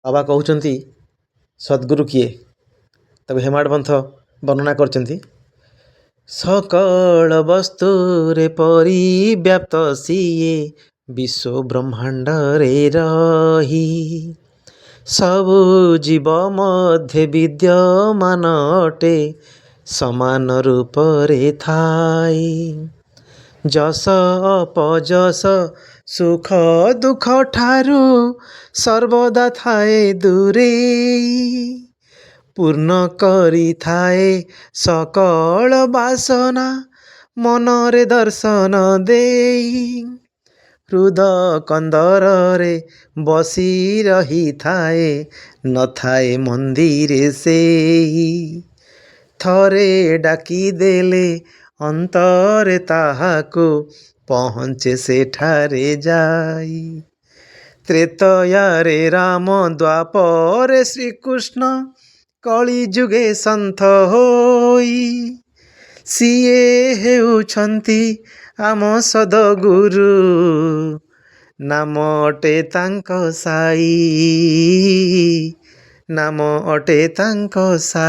ବାବା କହୁଛନ୍ତି ସଦ୍ଗୁରୁ କିଏ? ତାକୁ ହେମାଡ଼ ପନ୍ଥ ବର୍ଣ୍ଣନା କରିଛନ୍ତି। ସକଳ ବସ୍ତୁରେ ପରିବ୍ୟାପ୍ତ ସିଏ, ବିଶ୍ୱ ବ୍ରହ୍ମାଣ୍ଡରେ ରହି ସବୁ ଜୀବ ମଧ୍ୟରେ ବିଦ୍ୟମାନ ଅଟେ, ସମାନ ରୂପରେ ଥାଇ। ଯଶ ଅପଯଶ ସୁଖ ଦୁଃଖ ଠାରୁ ସର୍ବଦା ଥାଏ ଦୂରେଇ। ପୂର୍ଣ୍ଣ କରିଥାଏ ସକଳ ବାସନା, ମନରେ ଦର୍ଶନ ଦେଇ। ହୃଦ କନ୍ଦରରେ ବସି ରହିଥାଏ, ନଥାଏ ମନ୍ଦିରେ ସେଇ। ଥରେ ଡାକିଦେଲେ ଅନ୍ତରେ ତାହାକୁ, ପହଞ୍ଚେ ସେଠାରେ ଯାଇ। ତ୍ରେତୟାରେ ରାମ, ଦ୍ୱାପରେ ଶ୍ରୀକୃଷ୍ଣ, କଳି ଯୁଗେ ସନ୍ଥ ହୋଇ। ସିଏ ହେଉଛନ୍ତି ଆମ ସଦ୍‌ଗୁରୁ, ନାମ ଅଟେ ତାଙ୍କ ସାଇ। ନାମ ଅଟେ ତାଙ୍କ ସାଇ।